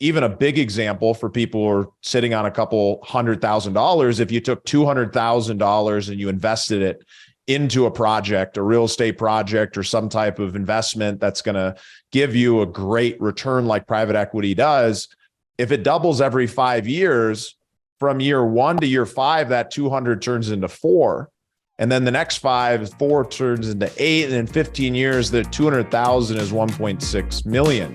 even a big example for people who are sitting on a couple $100,000, if you took $200,000 and you invested it into a project, a real estate project, or some type of investment that's going to give you a great return like private equity does, if it doubles every 5 years, from year 1 to year 5, that 200 turns into 4. And then the next 4 turns into 8. And in 15 years, the 200,000 is 1.6 million.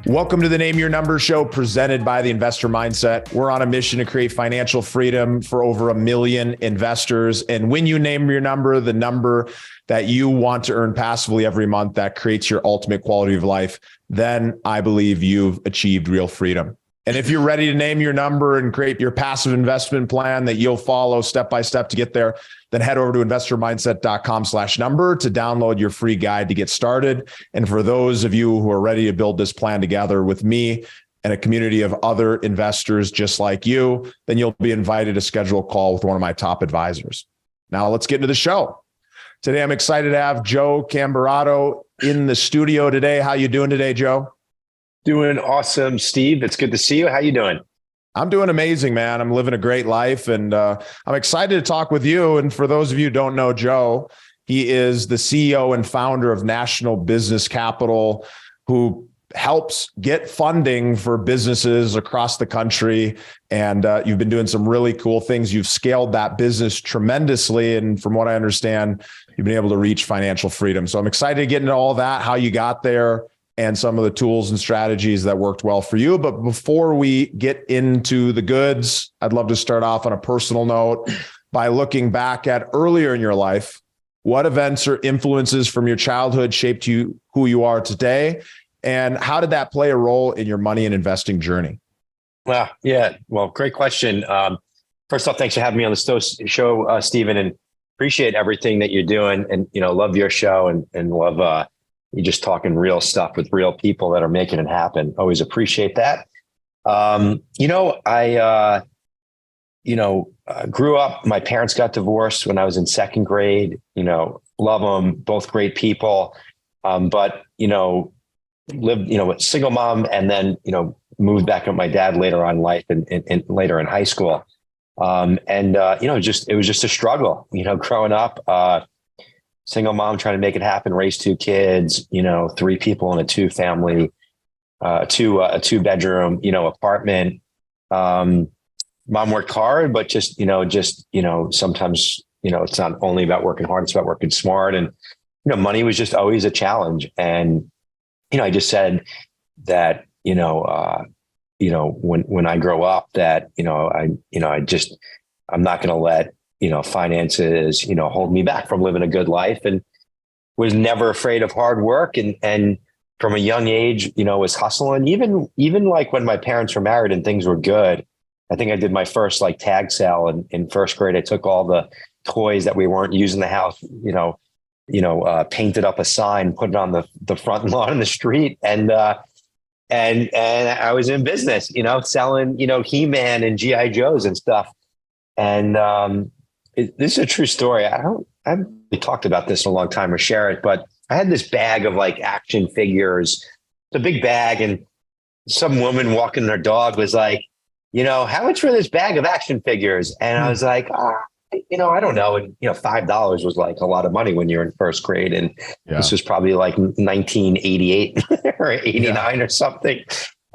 Welcome to the Name Your Number show presented by the Investor Mindset. We're on a mission to create financial freedom for over 1 million investors. And when you name your number, the number that you want to earn passively every month that creates your ultimate quality of life, then I believe you've achieved real freedom. And if you're ready to name your number and create your passive investment plan that you'll follow step by step to get there, then head over to investormindset.com/number to download your free guide to get started. And for those of you who are ready to build this plan together with me and a community of other investors just like you, then you'll be invited to schedule a call with one of my top advisors. Now let's get into the show. Today, I'm excited to have Joe Camberato in the studio today. How you doing today, Joe? Doing awesome, Steve. It's good to see you. How you doing? I'm doing amazing, man. I'm living a great life, and I'm excited to talk with you. And for those of you who don't know Joe, he is the CEO and founder of National Business Capital, who helps get funding for businesses across the country. And you've been doing some really cool things. You've scaled that business tremendously. And from what I understand, you've been able to reach financial freedom. So I'm excited to get into all that, how you got there, and some of the tools and strategies that worked well for you. But before we get into the goods, I'd love to start off on a personal note by looking back at earlier in your life. What events or influences from your childhood shaped you, who you are today? And how did that play a role in your money and investing journey? Well, great question. First off, thanks for having me on the show, Steven, and appreciate everything that you're doing. And, love your show and love you just talking real stuff with real people that are making it happen. Always appreciate that. I grew up, my parents got divorced when I was in second grade, love them, both great people. But lived, with single mom and then, moved back with my dad later on in life and later in high school. It was just a struggle, growing up, single mom trying to make it happen, raise 2 kids, 3 people in a 2-family, a 2-bedroom, apartment. Mom worked hard, but sometimes, it's not only about working hard, it's about working smart. And, money was just always a challenge. And, I just said that, when I grow up that, I'm not going to let, finances, hold me back from living a good life, and was never afraid of hard work. And from a young age, was hustling, even like when my parents were married and things were good. I think I did my first tag sale in first grade. I took all the toys that we weren't using in the house, painted up a sign, put it on the front lawn in the street. And I was in business, selling, He-Man and G.I. Joes and stuff. And, this is a true story. I haven't really talked about this in a long time or share it, but I had this bag of action figures. It's a big bag, and some woman walking her dog was like, how much for this bag of action figures? And I was like, I don't know. And, $5 was a lot of money when you're in first grade. And This was probably 1988 or 89 or something.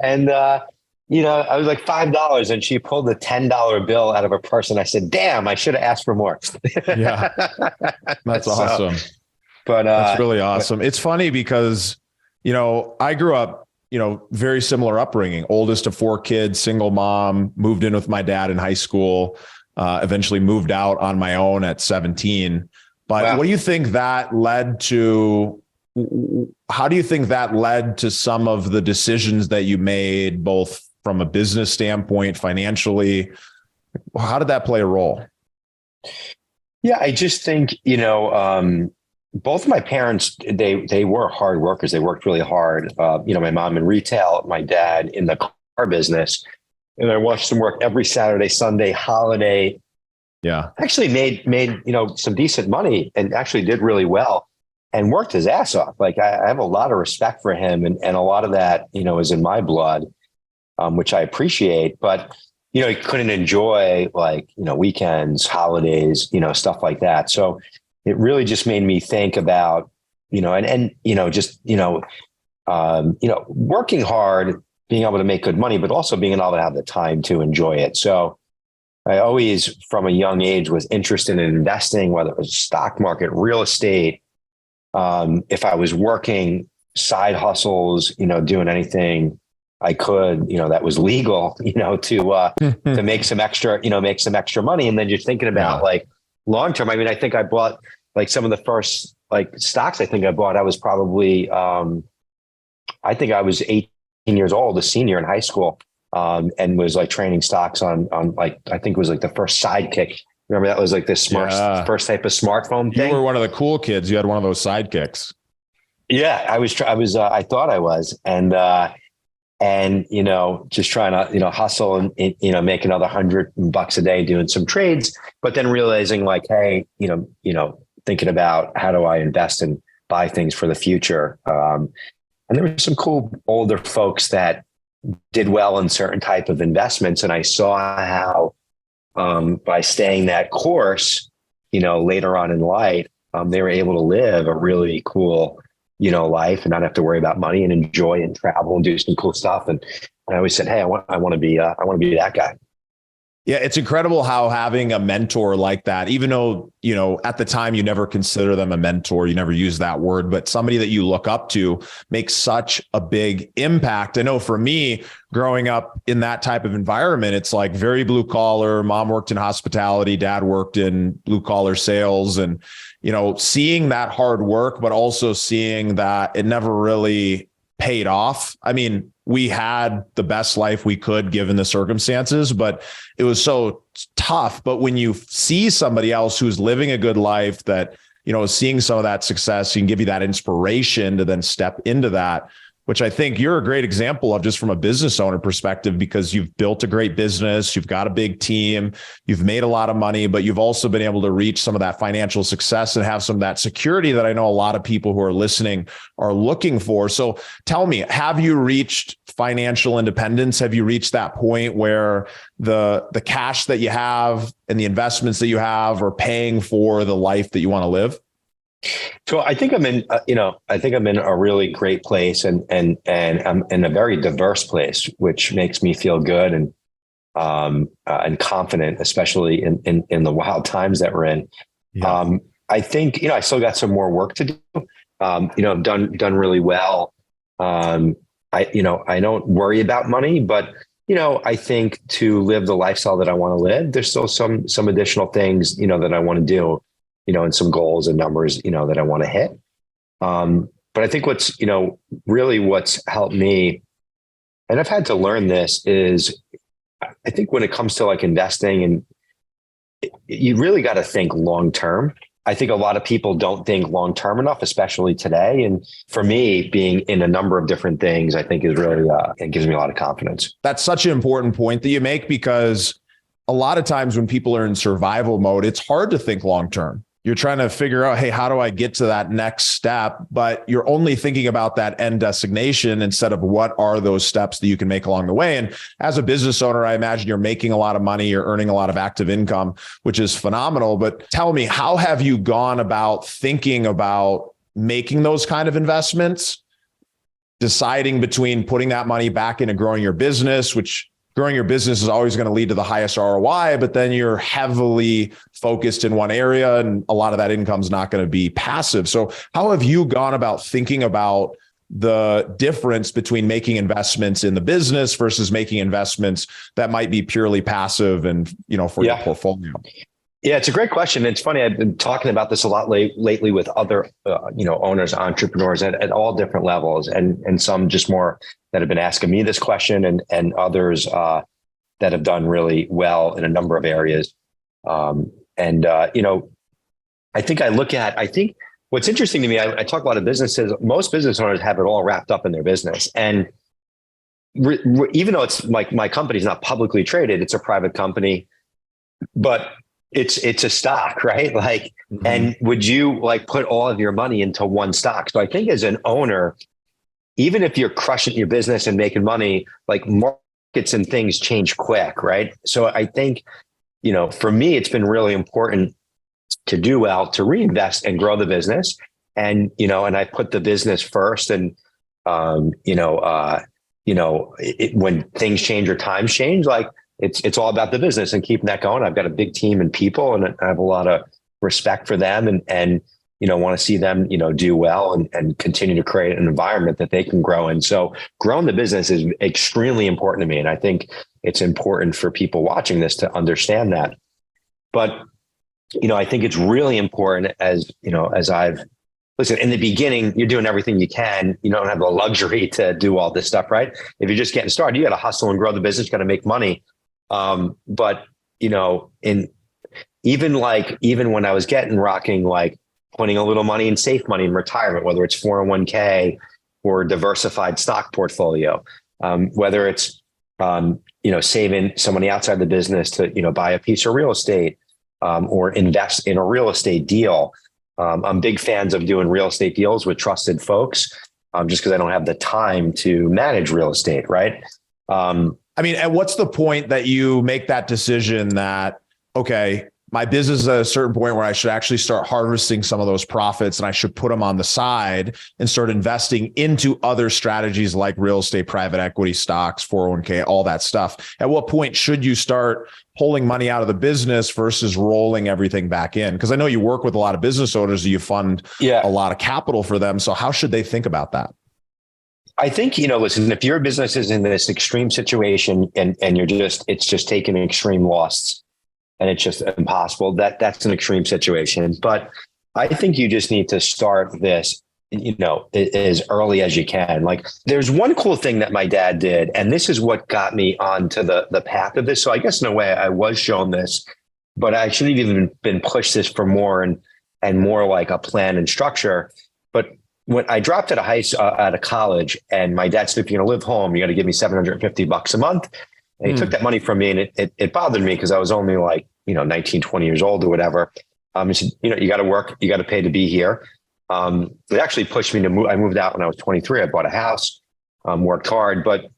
And, I was like $5, and she pulled a $10 bill out of her purse, and I said, "Damn, I should have asked for more." Yeah, that's awesome. That's really awesome. It's funny because, I grew up, very similar upbringing, oldest of 4 kids, single mom, moved in with my dad in high school, eventually moved out on my own at 17. But What do you think that led to? How do you think that led to some of the decisions that you made, both from a business standpoint, financially? How did that play a role? Yeah, I just think, both of my parents, they were hard workers. They worked really hard. My mom in retail, my dad in the car business. And I watched them work every Saturday, Sunday, holiday. Yeah. Actually made, some decent money and actually did really well. and worked his ass off. Like I have a lot of respect for him, and a lot of that, is in my blood, which I appreciate, but, he couldn't enjoy like, weekends, holidays, stuff like that. So it really just made me think about, working hard, being able to make good money, but also being able to have the time to enjoy it. So I always, from a young age, was interested in investing, whether it was stock market, real estate. If I was working side hustles, doing anything I could, that was legal, to make some extra money. And then you're thinking about like long term. I mean, I think I bought like some of the first like stocks I think I bought. I was probably, I think I was 18 years old, a senior in high school, and was like trading stocks on like, I think it was like the first Sidekick. Remember that was like this first type of smartphone thing. You were one of the cool kids. You had one of those sidekicks. Yeah, I thought I was. And, just trying to, hustle and, make another $100 a day doing some trades, but then realizing like, hey, thinking about how do I invest and buy things for the future. And there were some cool older folks that did well in certain type of investments. And I saw how, by staying that course, later on in life, they were able to live a really cool, life and not have to worry about money and enjoy and travel and do some cool stuff. And I always said, hey, I want to be that guy. Yeah, it's incredible how having a mentor like that, even though, at the time you never consider them a mentor, you never use that word, but somebody that you look up to makes such a big impact. I know for me, growing up in that type of environment, it's like very blue collar. Mom worked in hospitality, dad worked in blue collar sales, and, seeing that hard work, but also seeing that it never really paid off. I mean, we had the best life we could given the circumstances, but it was so tough. But when you see somebody else who's living a good life that, is seeing some of that success, can give you that inspiration to then step into that, which I think you're a great example of just from a business owner perspective, because you've built a great business, you've got a big team, you've made a lot of money, but you've also been able to reach some of that financial success and have some of that security that I know a lot of people who are listening are looking for. So tell me, have you reached financial independence? Have you reached that point where the cash that you have and the investments that you have are paying for the life that you want to live? So I think I'm in a really great place and I'm in a very diverse place, which makes me feel good and confident, especially in the wild times that we're in. Yeah. I think, I still got some more work to do. I've done really well. I don't worry about money, but, I think to live the lifestyle that I want to live, there's still some additional things, that I want to do, and some goals and numbers, that I want to hit. But I think what's helped me, and I've had to learn this, is I think when it comes to like investing, and you really got to think long-term. I think a lot of people don't think long-term enough, especially today. And for me, being in a number of different things, I think is really, it gives me a lot of confidence. That's such an important point that you make, because a lot of times when people are in survival mode, it's hard to think long-term. You're trying to figure out, hey, how do I get to that next step? But you're only thinking about that end destination instead of what are those steps that you can make along the way. And as a business owner, I imagine you're making a lot of money, you're earning a lot of active income, which is phenomenal. But tell me, how have you gone about thinking about making those kind of investments, deciding between putting that money back into growing your business, which growing your business is always going to lead to the highest ROI, but then you're heavily focused in one area and a lot of that income is not going to be passive. So how have you gone about thinking about the difference between making investments in the business versus making investments that might be purely passive and, for your portfolio? Yeah, it's a great question. It's funny. I've been talking about this a lot lately with other, owners, entrepreneurs at all different levels, and some just more that have been asking me this question, and others that have done really well in a number of areas. I think what's interesting to me, I talk a lot of businesses. Most business owners have it all wrapped up in their business, and even though it's like my company's not publicly traded, it's a private company. But it's a stock, right? Like, and would you like put all of your money into one stock? So I think as an owner, even if you're crushing your business and making money, like markets and things change quick, right? So I think, for me, it's been really important to do well, to reinvest and grow the business. And, and I put the business first. And, when things change or times change, like it's all about the business and keeping that going. I've got a big team and people, and I have a lot of respect for them, and want to see them, do well and continue to create an environment that they can grow in. So growing the business is extremely important to me. And I think it's important for people watching this to understand that. But, I think it's really important as I've listen, in the beginning, you're doing everything you can. You don't have the luxury to do all this stuff, right? If you're just getting started, you got to hustle and grow the business, got to make money. But, even when I was rocking, like putting a little money in safe money in retirement, whether it's 401k or diversified stock portfolio, whether it's, saving some money outside the business to, buy a piece of real estate, or invest in a real estate deal. I'm big fans of doing real estate deals with trusted folks, just because I don't have the time to manage real estate. Right. And what's the point that you make that decision that, okay, my business is at a certain point where I should actually start harvesting some of those profits and I should put them on the side and start investing into other strategies like real estate, private equity, stocks, 401k, all that stuff. At what point should you start pulling money out of the business versus rolling everything back in? Because I know you work with a lot of business owners, you fund a lot of capital for them. So how should they think about that? I think, listen, if your business is in this extreme situation and it's just taking an extreme loss, and it's just impossible, that's an extreme situation. But I think you just need to start this, as early as you can. Like, there's one cool thing that my dad did, and this is what got me onto the path of this. So I guess in a way I was shown this, but I should have even been pushed this for more and more like a plan and structure. But when I dropped out of college, and my dad said, if you're going to live home, you got to give me $750 a month. And he took that money from me, and it bothered me because I was only like, 19, 20 years old or whatever. He said, you got to work, you got to pay to be here. It actually pushed me to move. I moved out when I was 23. I bought a house, worked hard, but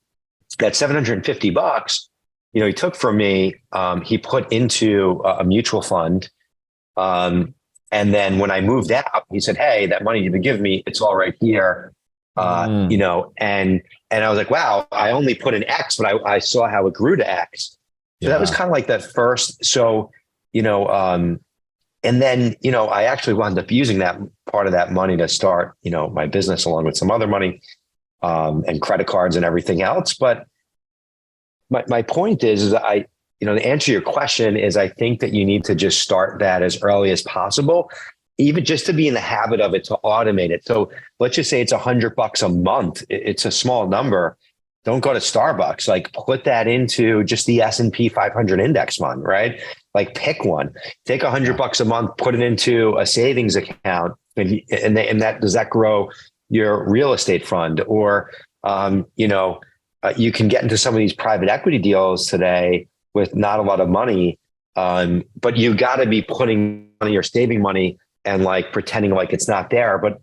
that $750, he took from me, he put into a mutual fund. And then when I moved out, he said, hey, that money you've been giving me, it's all right here. And I was like, wow, I only put in X, but I saw how it grew to X. So that was kind of like that first. So, and then, I actually wound up using that part of that money to start, my business along with some other money, and credit cards and everything else. But my point is to answer your question is, I think that you need to just start that as early as possible, even just to be in the habit of it, to automate it. So let's just say it's $100 a month. It's a small number. Don't go to Starbucks, like put that into just the S&P 500 index fund, right? Like pick one, take $100 a month, put it into a savings account. And that, does that grow your real estate fund? Or, you can get into some of these private equity deals today with not a lot of money. But you got to be putting money or saving money and like pretending like it's not there. But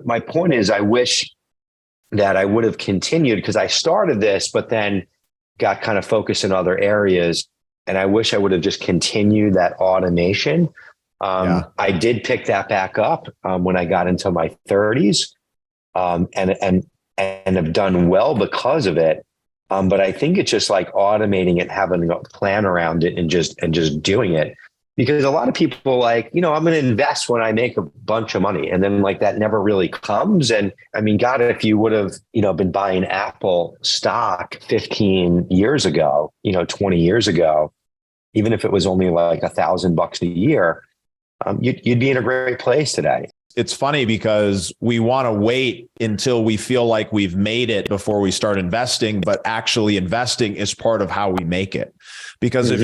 my point is, I wish that I would have continued, because I started this, but then got kind of focused in other areas. And I wish I would have just continued that automation. I did pick that back up when I got into my 30s, and have done well because of it. But I think it's just like automating it, having a plan around it, and just doing it. Because a lot of people like, I'm going to invest when I make a bunch of money. And then like that never really comes. And I mean, God, if you would have, been buying Apple stock 15 years ago, 20 years ago, even if it was only like $1,000 a year, you'd be in a great place today. It's funny because we want to wait until we feel like we've made it before we start investing, but actually investing is part of how we make it. Because if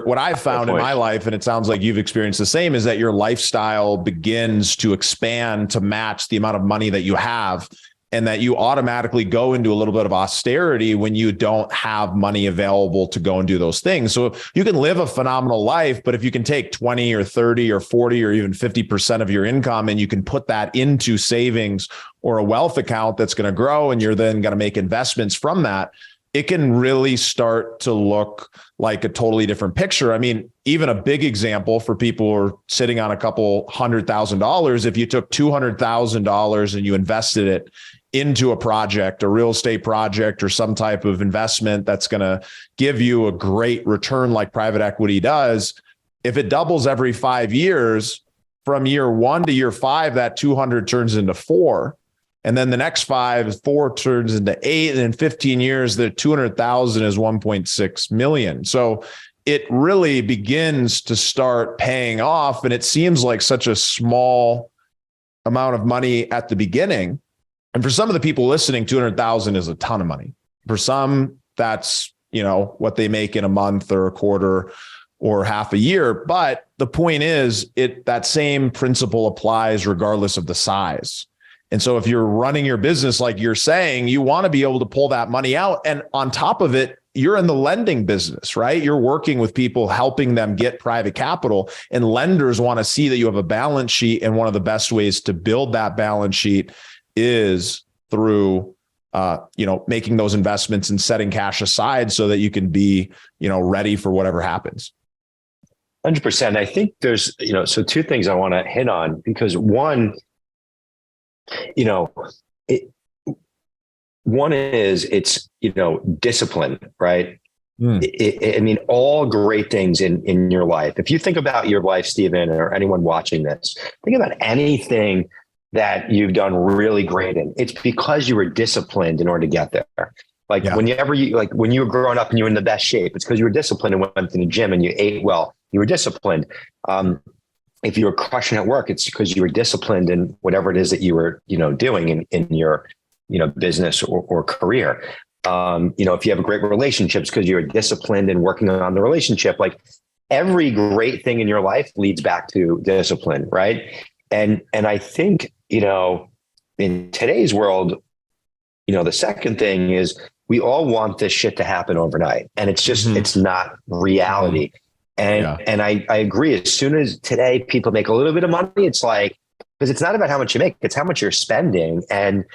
what I've found in my life, and it sounds like you've experienced the same, is that your lifestyle begins to expand to match the amount of money that you have. and that you automatically go into a little bit of austerity when you don't have money available to go and do those things. So you can live a phenomenal life, but if you can take 20 or 30 or 40 or even 50% of your income and you can put that into savings or a wealth account that's going to grow, and you're then going to make investments from that, it can really start to look like a totally different picture. I mean, even a big example for people who are sitting on a couple $100,000, if you took $200,000 and you invested it into a project, a real estate project, or some type of investment that's going to give you a great return like private equity does, if it doubles every 5 years, from year 1 to year 5, that 200 turns into 4. And then the next 4 turns into 8. And in 15 years, the 200,000 is 1.6 million. So it really begins to start paying off. And it seems like such a small amount of money at the beginning. And for some of the people listening, 200,000 is a ton of money. For some, that's, what they make in a month or a quarter or half a year. But the point is, that same principle applies regardless of the size. And so if you're running your business, like you're saying, you want to be able to pull that money out. And on top of it, you're in the lending business, right? You're working with people, helping them get private capital, and lenders want to see that you have a balance sheet. And one of the best ways to build that balance sheet is through, making those investments and setting cash aside so that you can be, ready for whatever happens. 100%. I think there's, so two things I want to hit on, because one is it's, discipline, right? I mean, all great things in your life. If you think about your life, Steven, or anyone watching this, think about anything that you've done really great in. It's because you were disciplined in order to get there. When you were growing up and you were in the best shape, it's because you were disciplined and went to the gym and you ate well. You were disciplined. If you were crushing at work, it's because you were disciplined in whatever it is that you were, doing in your, business or career. If you have a great relationship, it's because you're disciplined in working on the relationship. Like every great thing in your life leads back to discipline, right? And I think, in today's world, the second thing is we all want this shit to happen overnight, and it's just, it's not reality. And I agree. As soon as today people make a little bit of money, it's like, because it's not about how much you make, it's how much you're spending. And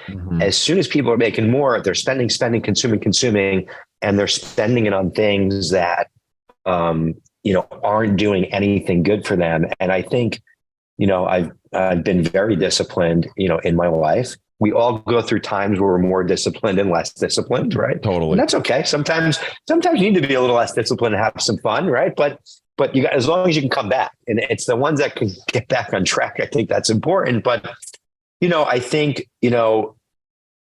as soon as people are making more, they're spending, consuming, and they're spending it on things that, aren't doing anything good for them. And I think, I've been very disciplined, in my life. We all go through times where we're more disciplined and less disciplined, right? Totally. And that's okay. Sometimes you need to be a little less disciplined and have some fun, right? But you got, as long as you can come back, and it's the ones that can get back on track. I think that's important. But, I think,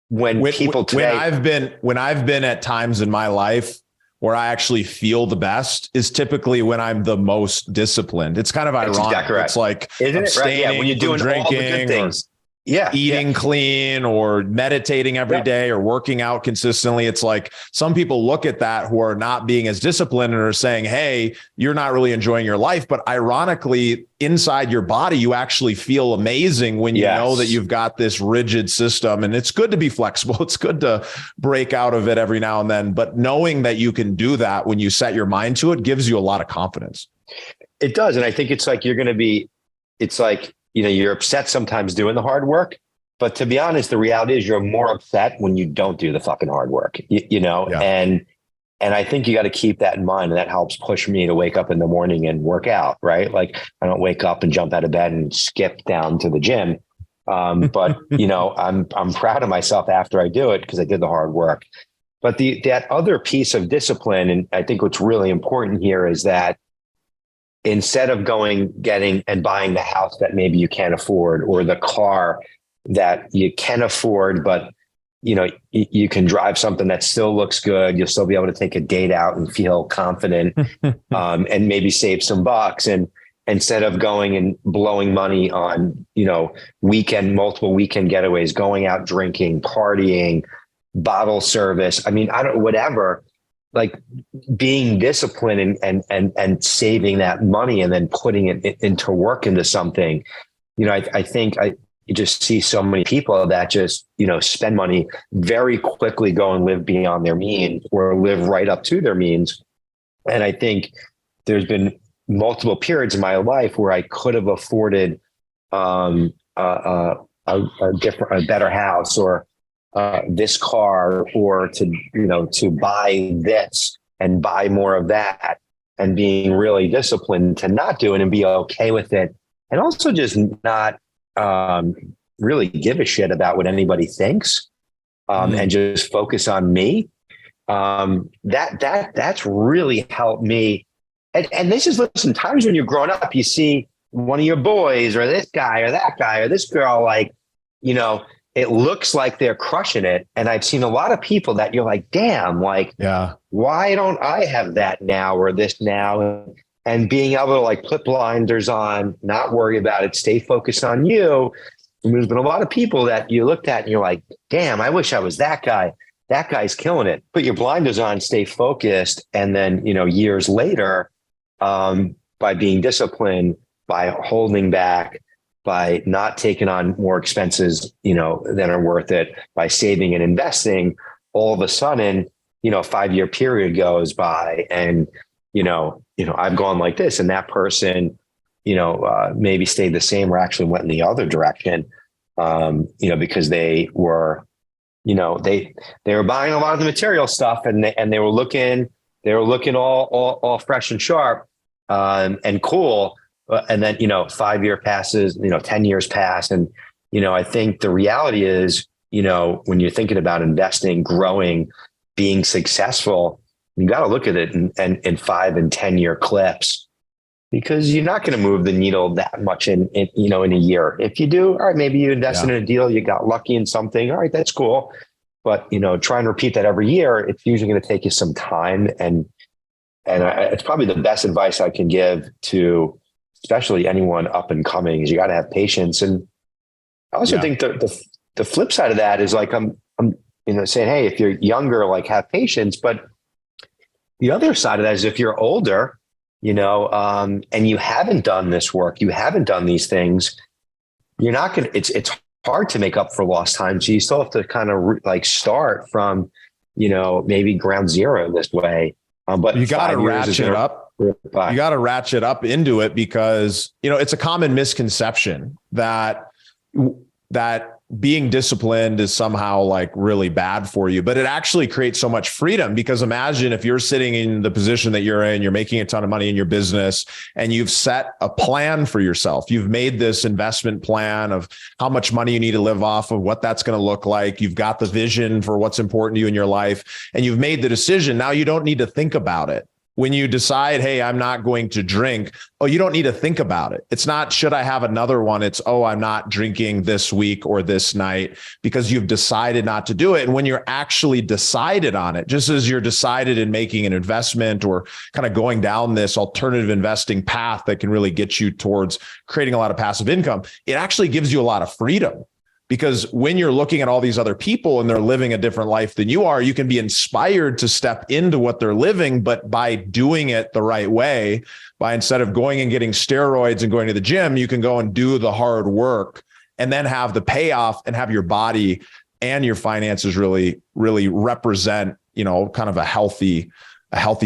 when people today, when I've been at times in my life where I actually feel the best is typically when I'm the most disciplined. It's kind of ironic. Exactly right. It's like abstaining, right? When you're doing drinking, all the good things. Eating clean or meditating every day or working out consistently. It's like some people look at that who are not being as disciplined and are saying, hey, you're not really enjoying your life. But ironically, inside your body, you actually feel amazing when you know that you've got this rigid system. And it's good to be flexible. It's good to break out of it every now and then. But knowing that you can do that when you set your mind to it gives you a lot of confidence. It does. And I think it's like you're upset sometimes doing the hard work, but to be honest, the reality is you're more upset when you don't do the fucking hard work, and I think you got to keep that in mind. And that helps push me to wake up in the morning and work out, right? Like I don't wake up and jump out of bed and skip down to the gym. But I'm proud of myself after I do it because I did the hard work. But that other piece of discipline, and I think what's really important here is that instead of getting and buying the house that maybe you can't afford or the car that you can afford, but you can drive something that still looks good. You'll still be able to take a date out and feel confident, and maybe save some bucks. And instead of going and blowing money on, multiple weekend getaways, going out drinking, partying, bottle service. I mean, whatever. Like being disciplined and saving that money and then putting it into work into something, I think you just see so many people that just, spend money very quickly, go and live beyond their means or live right up to their means. And I think there's been multiple periods in my life where I could have afforded a better house or this car, or to buy this and buy more of that, and being really disciplined to not do it and be okay with it. And also just not really give a shit about what anybody thinks, and just focus on me. That's really helped me. And this is, listen, times when you're growing up, you see one of your boys or this guy or that guy or this girl, like, it looks like they're crushing it. And I've seen a lot of people that you're like, damn, like, why don't I have that now or this now? And being able to like put blinders on, not worry about it, stay focused on you. And there's been a lot of people that you looked at and you're like, damn, I wish I was that guy. That guy's killing it. Put your blinders on, stay focused. And then, years later, by being disciplined, by holding back, by not taking on more expenses, that are worth it, by saving and investing, all of a sudden, a 5-year period goes by and, I've gone like this, and that person, maybe stayed the same or actually went in the other direction, because they were, they were buying a lot of the material stuff and they were looking all fresh and sharp, and cool. And then, 5 year passes, 10 years pass. And, I think the reality is, when you're thinking about investing, growing, being successful, you got to look at it in 5 and 10 year clips, because you're not going to move the needle that much in a year. If you do, all right, maybe you invested in a deal, you got lucky in something. All right, that's cool. But, try and repeat that every year. It's usually going to take you some time. And it's probably the best advice I can give to especially anyone up and coming, is you got to have patience. And I also think the flip side of that is like, I'm saying, hey, if you're younger, like, have patience. But the other side of that is if you're older, and you haven't done this work, you haven't done these things, you're not going to, it's hard to make up for lost time. So you still have to kind of start from, maybe ground zero this way. But you got to ratchet it up. You got to ratchet up into it, because, it's a common misconception that being disciplined is somehow like really bad for you, but it actually creates so much freedom. Because imagine if you're sitting in the position that you're in, you're making a ton of money in your business, and you've set a plan for yourself. You've made this investment plan of how much money you need to live off of, what that's going to look like. You've got the vision for what's important to you in your life, and you've made the decision. Now you don't need to think about it. When you decide, hey, I'm not going to drink, you don't need to think about it. It's not, should I have another one? It's, I'm not drinking this week or this night, because you've decided not to do it. And when you're actually decided on it, just as you're decided in making an investment or kind of going down this alternative investing path that can really get you towards creating a lot of passive income, it actually gives you a lot of freedom. Because when you're looking at all these other people and they're living a different life than you are, you can be inspired to step into what they're living, but by doing it the right way, by instead of going and getting steroids and going to the gym, you can go and do the hard work and then have the payoff and have your body and your finances really, really represent, kind of a healthy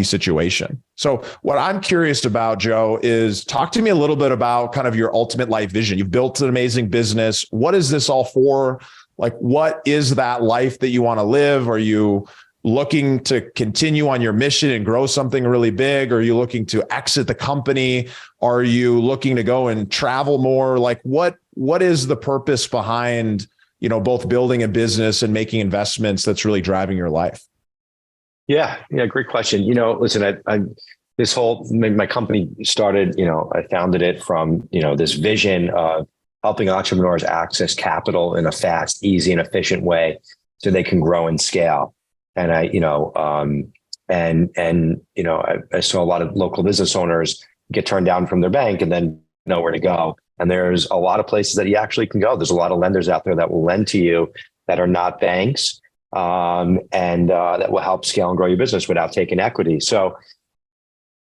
situation. So what I'm curious about, Joe, is talk to me a little bit about kind of your ultimate life vision. You've built an amazing business. What is this all for? Like, what is that life that you want to live? Are you looking to continue on your mission and grow something really big? Are you looking to exit the company? Are you looking to go and travel more? Like, what is the purpose behind, both building a business and making investments that's really driving your life? Yeah. Great question. Listen, my company started, I founded it from, this vision of helping entrepreneurs access capital in a fast, easy, and efficient way so they can grow and scale. And I saw a lot of local business owners get turned down from their bank and then know where to go. And there's a lot of places that you actually can go. There's a lot of lenders out there that will lend to you that are not banks. And that will help scale and grow your business without taking equity. So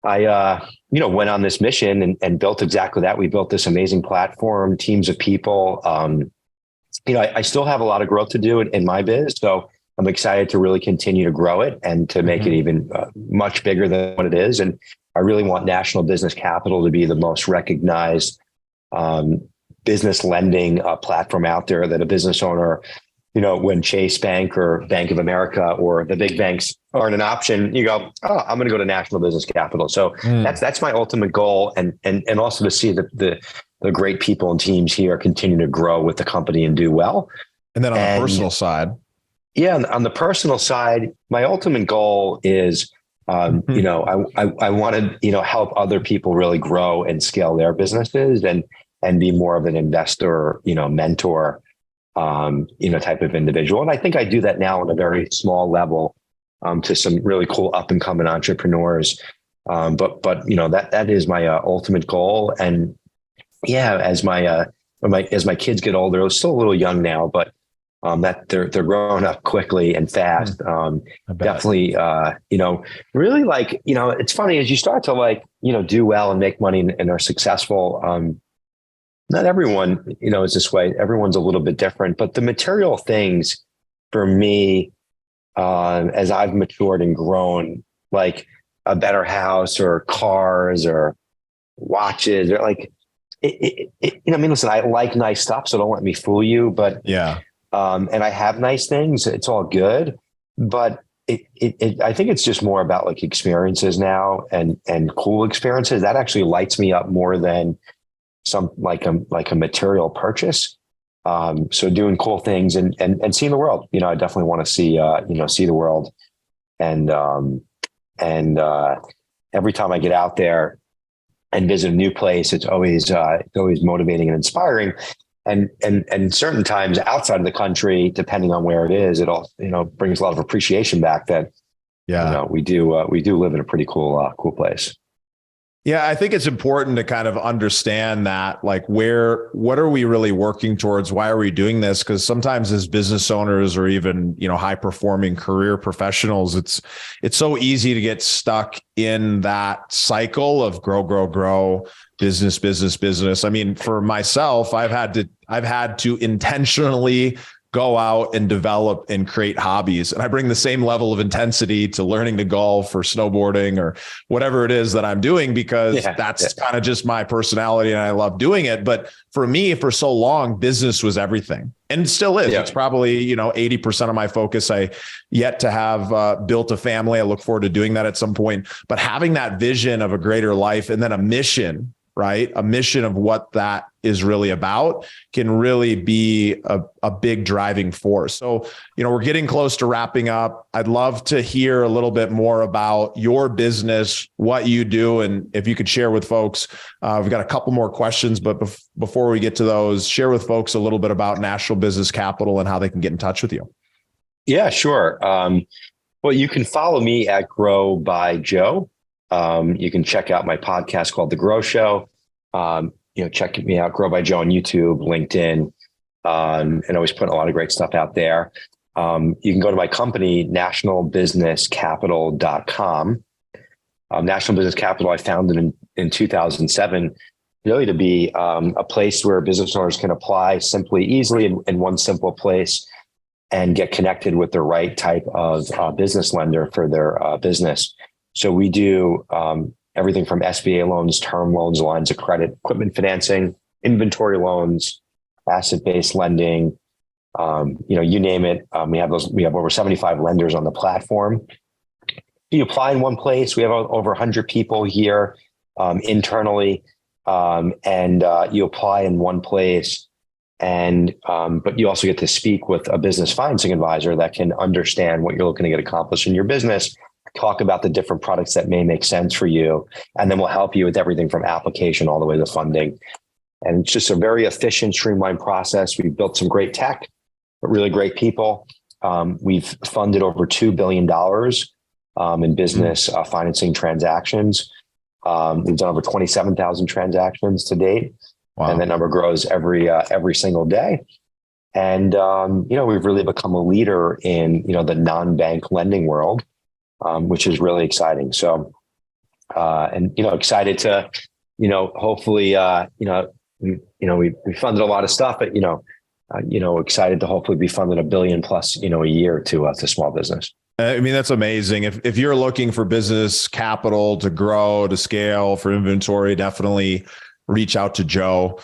I, went on this mission and built exactly that. We built this amazing platform, teams of people, I still have a lot of growth to do in my biz. So I'm excited to really continue to grow it and to make it even much bigger than what it is. And I really want National Business Capital to be the most recognized business lending platform out there, that a business owner, when Chase Bank or Bank of America or the big banks aren't an option, you go, oh, I'm going to go to National Business Capital. So that's my ultimate goal. And also to see the great people and teams here continue to grow with the company and do well. And then on the personal side. Yeah. On the personal side, my ultimate goal is, I want to, help other people really grow and scale their businesses and be more of an investor, mentor, type of individual. And I think I do that now on a very small level, to some really cool up and coming entrepreneurs. But that is my ultimate goal. And yeah, as my kids get older, they're still a little young now, but that they're growing up quickly and fast. Definitely, really it's funny as you start to do well and make money and are successful. Not everyone, is this way. Everyone's a little bit different, but the material things for me, as I've matured and grown, like a better house or cars or watches or listen, I like nice stuff, so don't let me fool you, but yeah. And I have nice things. It's all good, but I think it's just more about experiences now and cool experiences that actually lights me up more than some like a material purchase. So doing cool things and seeing the world, I definitely want to see the world. And every time I get out there and visit a new place, it's always motivating and inspiring. And certain times outside of the country, depending on where it is, it all, brings a lot of appreciation back that, we do live in a pretty cool place. Yeah, I think it's important to kind of understand that, what are we really working towards? Why are we doing this? Because sometimes as business owners or even, high performing career professionals, it's so easy to get stuck in that cycle of grow, business. I mean, for myself, I've had to intentionally go out and develop and create hobbies. And I bring the same level of intensity to learning to golf or snowboarding or whatever it is that I'm doing, because that's kind of just my personality and I love doing it. But for me, for so long, business was everything and still is. It's probably, 80% of my focus. I yet to have built a family. I look forward to doing that at some point, but having that vision of a greater life and then a mission, right? A mission of what that is really about can really be a big driving force. So, we're getting close to wrapping up. I'd love to hear a little bit more about your business, what you do. And if you could share with folks, we've got a couple more questions, but before we get to those, share with folks a little bit about National Business Capital and how they can get in touch with you. Yeah, sure. Well, you can follow me at Grow by Joe. You can check out my podcast called The Grow Show. Check me out, Grow by Joe on YouTube, LinkedIn, and always putting a lot of great stuff out there. You can go to my company, nationalbusinesscapital.com. National Business Capital, I founded in 2007, really to be a place where business owners can apply simply, easily in one simple place and get connected with the right type of business lender for their business. So we do everything from SBA loans, term loans, lines of credit, equipment financing, inventory loans, asset-based lending, you name it. We have over 75 lenders on the platform. You apply in one place. We have over 100 people here internally, and you apply in one place. And but you also get to speak with a business financing advisor that can understand what you're looking to get accomplished in your business, talk about the different products that may make sense for you, and then we'll help you with everything from application all the way to funding. And it's just a very efficient, streamlined process. We've built some great tech, but really great people. We've funded over $2 billion in business financing transactions. We've done over 27,000 transactions to date. Wow. And that number grows every single day. And, we've really become a leader in, the non-bank lending world, which is really exciting. So, excited to, hopefully, we funded a lot of stuff, but, excited to hopefully be funding $1 billion plus, a year to small business. I mean, that's amazing. If you're looking for business capital to grow, to scale, for inventory, definitely reach out to Joe.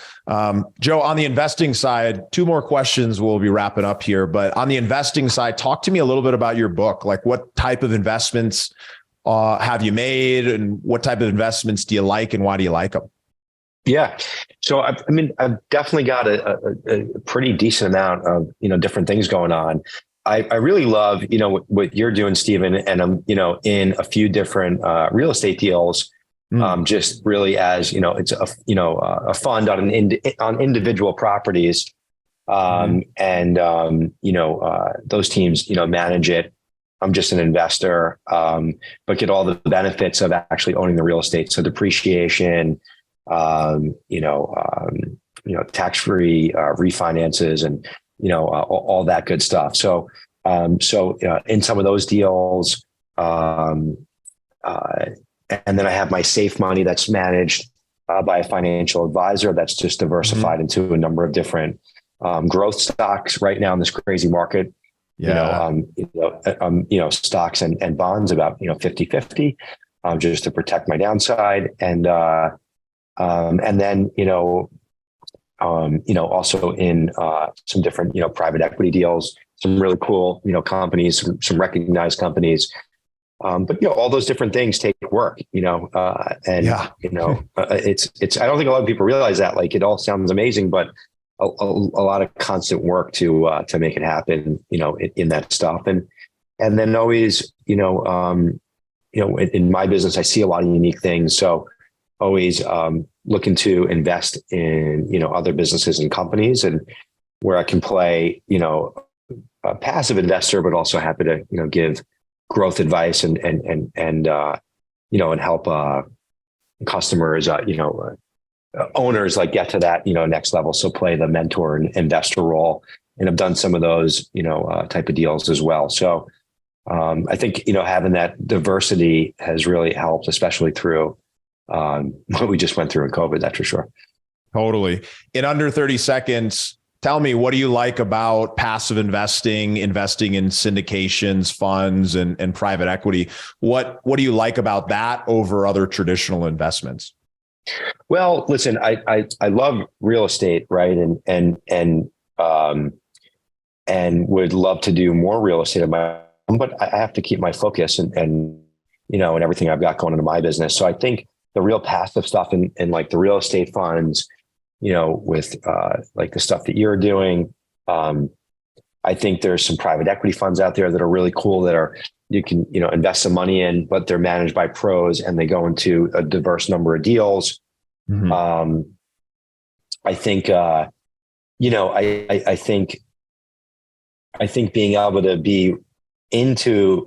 Joe, on the investing side, 2 more questions, we'll be wrapping up here. But on the investing side, talk to me a little bit about your book. Like, what type of investments have you made, and what type of investments do you like, and why do you like them? Yeah. So, I've definitely got a pretty decent amount of, different things going on. I really love, what you're doing, Steven, and I'm, in a few different real estate deals, just really as, it's a fund on individual properties. And those teams, manage it. I'm just an investor, but get all the benefits of actually owning the real estate. So depreciation, tax-free refinances, and all that good stuff. So in some of those deals, and then I have my safe money that's managed by a financial advisor that's just diversified into a number of different growth stocks right now in this crazy market. Stocks and bonds about 50-50, just to protect my downside, and then also in some different private equity deals, some really cool companies, some recognized companies. But all those different things take work, it's I don't think a lot of people realize that. Like, it all sounds amazing, but a lot of constant work to make it happen, in that stuff. And then always, in my business, I see a lot of unique things. So always looking to invest in, other businesses and companies, and where I can play, a passive investor, but also happy to, give growth advice and help customers, owners, like, get to that, next level. So play the mentor and investor role. And I've done some of those, type of deals as well. So I think, having that diversity has really helped, especially through what we just went through in COVID, that's for sure. Totally. In under 30 seconds, tell me, what do you like about passive investing in syndications, funds, and private equity? What do you like about that over other traditional investments? Well, listen, I love real estate, right? And would love to do more real estate of my own, but I have to keep my focus and everything I've got going into my business. So I think the real passive stuff and like the real estate funds, with like the stuff that you're doing. I think there's some private equity funds out there that are really cool, that you can, invest some money in, but they're managed by pros and they go into a diverse number of deals. I think, I think being able to be into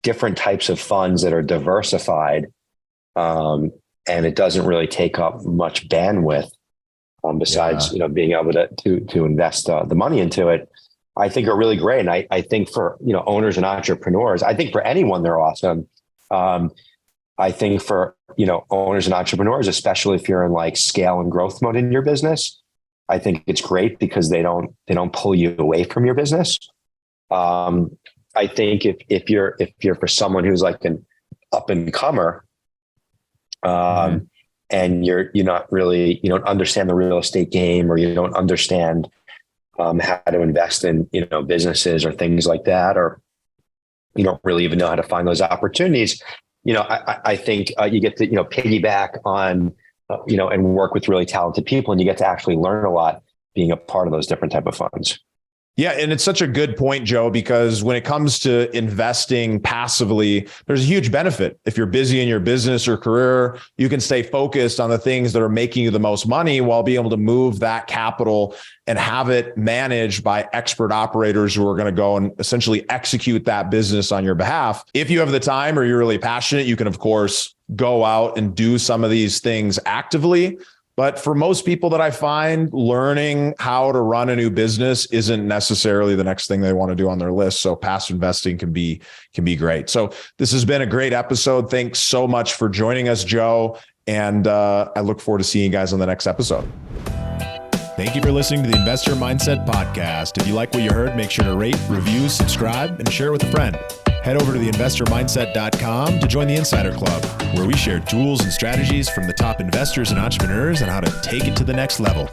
different types of funds that are diversified, and it doesn't really take up much bandwidth, besides, being able to invest the money into it, I think are really great. And I think for, owners and entrepreneurs, I think for anyone, they're awesome. I think for, owners and entrepreneurs, especially if you're in like scale and growth mode in your business, I think it's great because they don't pull you away from your business. I think if you're for someone who's like an up and comer, and you're not really, you don't understand the real estate game, or you don't understand how to invest in, businesses or things like that, or you don't really even know how to find those opportunities. I think you get to, piggyback on, and work with really talented people, and you get to actually learn a lot being a part of those different type of funds. Yeah. And it's such a good point, Joe, because when it comes to investing passively, there's a huge benefit. If you're busy in your business or career, you can stay focused on the things that are making you the most money while being able to move that capital and have it managed by expert operators who are going to go and essentially execute that business on your behalf. If you have the time or you're really passionate, you can, of course, go out and do some of these things actively. But for most people that I find, learning how to run a new business isn't necessarily the next thing they want to do on their list. So passive investing can be great. So this has been a great episode. Thanks so much for joining us, Joe. And I look forward to seeing you guys on the next episode. Thank you for listening to the Investor Mindset Podcast. If you like what you heard, make sure to rate, review, subscribe, and share with a friend. Head over to theinvestormindset.com to join the Insider Club, where we share tools and strategies from the top investors and entrepreneurs on how to take it to the next level.